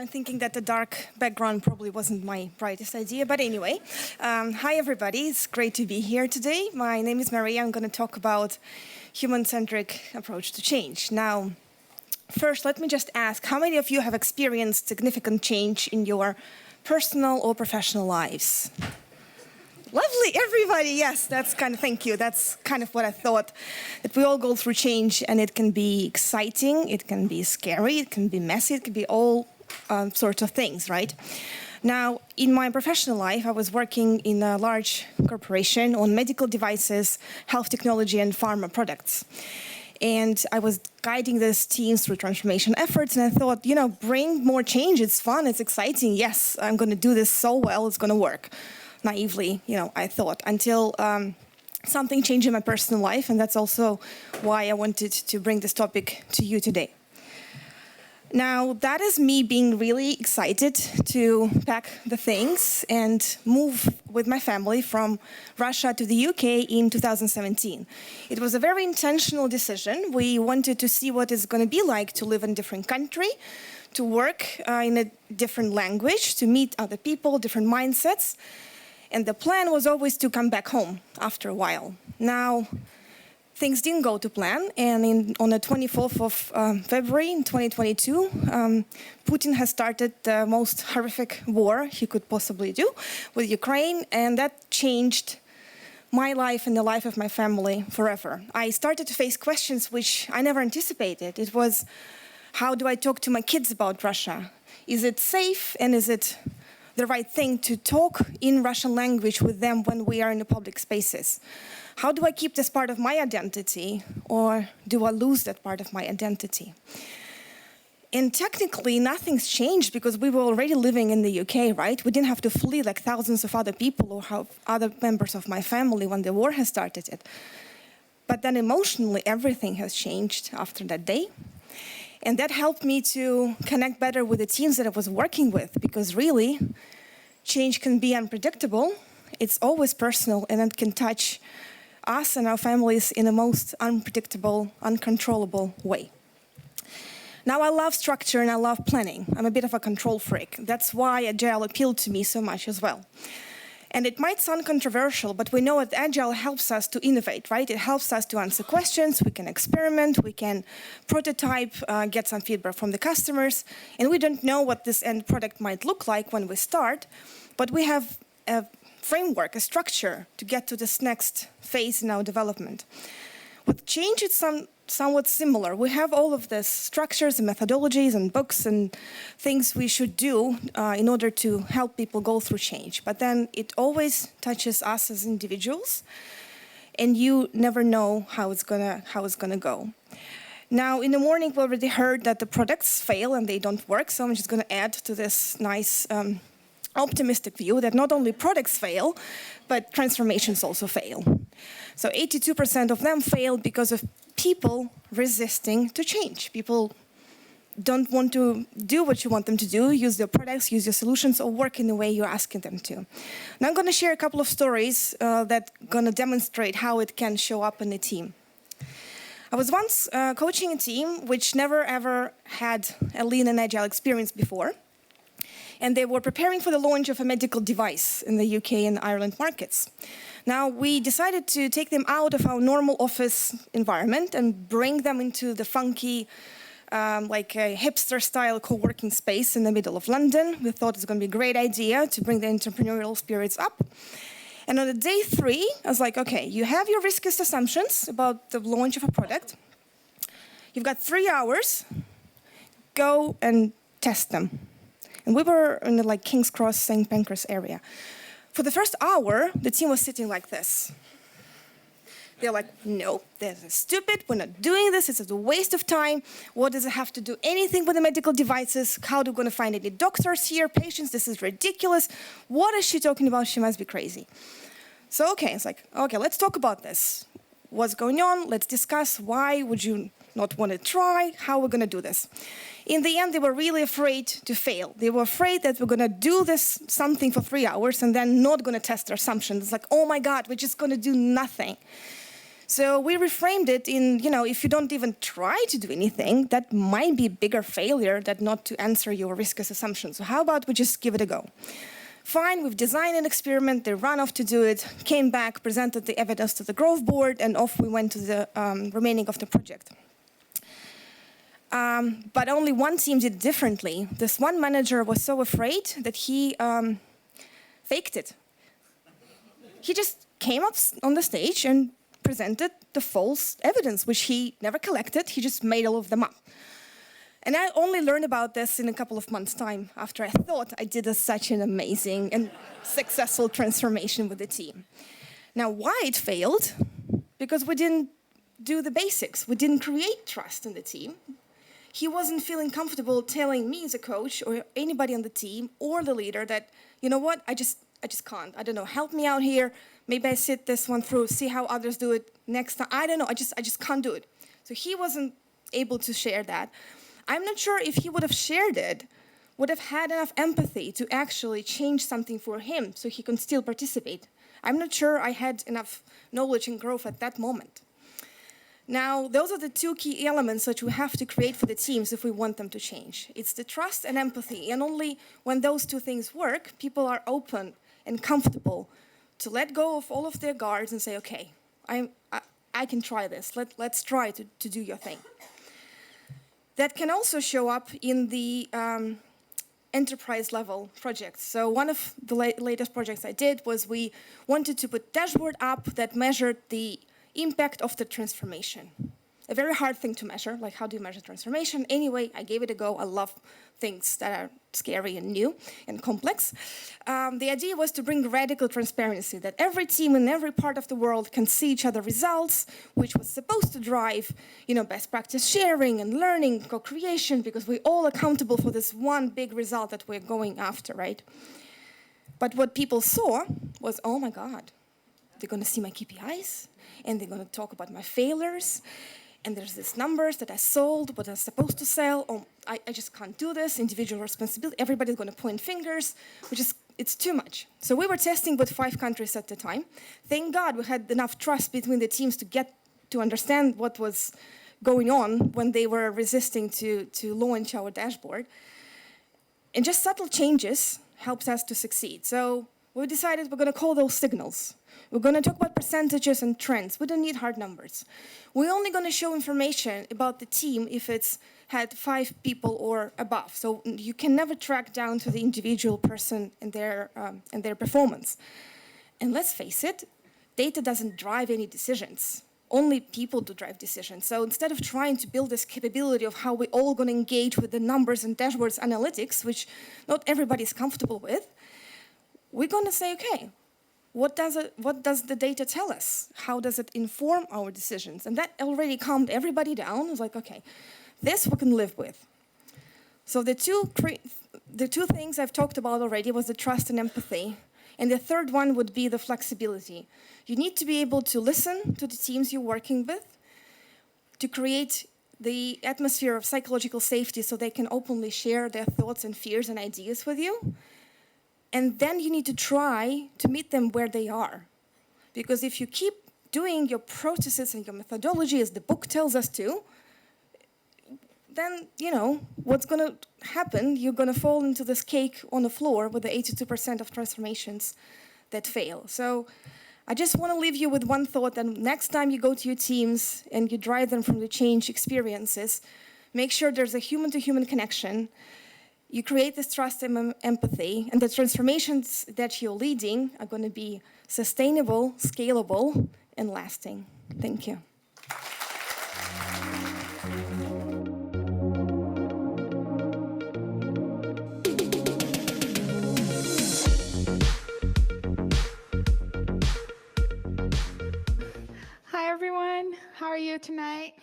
I'm thinking that the dark background probably wasn't my brightest idea, but anyway. Hi everybody, it's great to be here today. My name is Maria. I'm going to talk about human-centric approach to change. Now, first, let me just ask, how many of you have experienced significant change in your personal or professional lives? Lovely, everybody, yes, thank you. That's kind of what I thought, that we all go through change, and it can be exciting, it can be scary, it can be messy, it can be all sorts of things, right? Now, in my professional life, I was working in a large corporation on medical devices, health technology, and pharma products. And I was guiding these teams through transformation efforts, and I thought, bring more change, it's fun, it's exciting, yes, I'm going to do this so well, it's going to work. Naively, I thought, until something changed in my personal life, and that's also why I wanted to bring this topic to you today. Now, that is me being really excited to pack the things and move with my family from Russia to the UK in 2017. It was a very intentional decision. We wanted to see what it's going to be like to live in a different country, to work in a different language, to meet other people, different mindsets. And the plan was always to come back home after a while. Now, things didn't go to plan, and on the 24th of February in 2022, Putin has started the most horrific war he could possibly do with Ukraine, and that changed my life and the life of my family forever. I started to face questions which I never anticipated. It was, how do I talk to my kids about Russia? Is it safe, and is it the right thing to talk in Russian language with them when we are in the public spaces? How do I keep this part of my identity, or do I lose that part of my identity? And technically, nothing's changed because we were already living in the UK, right? We didn't have to flee like thousands of other people or other members of my family when the war has started. But then emotionally, everything has changed after that day. And that helped me to connect better with the teams that I was working with, because really, change can be unpredictable. It's always personal, and it can touch us and our families in the most unpredictable, uncontrollable way. Now, I love structure and I love planning. I'm a bit of a control freak. That's why Agile appealed to me so much as well. And it might sound controversial, but we know that Agile helps us to innovate, right? It helps us to answer questions, we can experiment, we can prototype, get some feedback from the customers, and we don't know what this end product might look like when we start, but we have a framework, a structure to get to this next phase in our development. With change, it's somewhat similar. We have all of these structures and methodologies and books and things we should do in order to help people go through change. But then it always touches us as individuals, and you never know how it's gonna go. Now, in the morning, we already heard that the products fail and they don't work, so I'm just going to add to this nice optimistic view that not only products fail, but transformations also fail. So 82% of them fail because of people resisting to change. People don't want to do what you want them to do, use their products, use your solutions, or work in the way you're asking them to. Now I'm going to share a couple of stories that are going to demonstrate how it can show up in a team. I was once coaching a team which never ever had a Lean and Agile experience before. And they were preparing for the launch of a medical device in the UK and Ireland markets. Now, we decided to take them out of our normal office environment and bring them into the funky, like a hipster-style co-working space in the middle of London. We thought it was going to be a great idea to bring the entrepreneurial spirits up. And on the day 3, I was like, okay, you have your riskiest assumptions about the launch of a product. You've got 3 hours. Go and test them. And we were in the King's Cross, St. Pancras area. For the first hour, the team was sitting like this. They're like, no, this is stupid, we're not doing this, it's a waste of time. What does it have to do anything with the medical devices? How are we going to find any doctors here, patients? This is ridiculous. What is she talking about? She must be crazy. So, okay, it's like, okay, let's talk about this. What's going on? Let's discuss why would you not want to try, how we're going to do this. In the end, they were really afraid to fail. They were afraid that we're going to do this something for 3 hours and then not going to test their assumptions. It's like, oh my God, we're just going to do nothing. So we reframed it in, if you don't even try to do anything, that might be a bigger failure than not to answer your risk-based assumptions. So how about we just give it a go? Fine, we've designed an experiment, they ran off to do it, came back, presented the evidence to the growth board, and off we went to the remaining of the project. But only one team did differently. This one manager was so afraid that he faked it. He just came up on the stage and presented the false evidence, which he never collected. He just made all of them up. And I only learned about this in a couple of months' time after I thought I did such an amazing and successful transformation with the team. Now, why it failed? Because we didn't do the basics. We didn't create trust in the team. He wasn't feeling comfortable telling me as a coach or anybody on the team or the leader that, you know what, I just can't. I don't know, help me out here. Maybe I sit this one through, see how others do it next time. I don't know, I just can't do it. So he wasn't able to share that. I'm not sure if he would have shared it, would have had enough empathy to actually change something for him so he can still participate. I'm not sure I had enough knowledge and growth at that moment. Now, those are the two key elements that we have to create for the teams if we want them to change. It's the trust and empathy, and only when those two things work, people are open and comfortable to let go of all of their guards and say, okay, I can try this. Let's try to do your thing. That can also show up in the enterprise level projects. So one of the latest projects I did was we wanted to put dashboard up that measured the impact of the transformation. A very hard thing to measure, like how do you measure transformation? Anyway, I gave it a go. I love things that are scary and new and complex. The idea was to bring radical transparency, that every team in every part of the world can see each other's results, which was supposed to drive, best practice sharing and learning, co-creation, because we're all accountable for this one big result that we're going after, right? But what people saw was, oh my God, they're going to see my KPIs, and they're going to talk about my failures, and there's these numbers that I sold, what I was supposed to sell. Oh, I just can't do this. Individual responsibility. Everybody's going to point fingers, it's too much. So we were testing with 5 countries at the time. Thank God we had enough trust between the teams to get to understand what was going on when they were resisting to launch our dashboard. And just subtle changes helped us to succeed. So we decided we're going to call those signals. We're going to talk about percentages and trends. We don't need hard numbers. We're only going to show information about the team if it's had 5 people or above. So you can never track down to the individual person and their performance. And let's face it, data doesn't drive any decisions. Only people do drive decisions. So instead of trying to build this capability of how we're all going to engage with the numbers and dashboards analytics, which not everybody's comfortable with, we're going to say, okay, what does the data tell us? How does it inform our decisions? And that already calmed everybody down. It was like, okay, this we can live with. So the two things I've talked about already was the trust and empathy. And the third one would be the flexibility. You need to be able to listen to the teams you're working with, to create the atmosphere of psychological safety so they can openly share their thoughts and fears and ideas with you. And then you need to try to meet them where they are. Because if you keep doing your processes and your methodology as the book tells us to, then, what's going to happen? You're going to fall into this cake on the floor with the 82% of transformations that fail. So I just want to leave you with one thought, that next time you go to your teams and you drive them from the change experiences, make sure there's a human-to-human connection. You create this trust and empathy, and the transformations that you're leading are going to be sustainable, scalable, and lasting. Thank you. Hi, everyone. How are you tonight?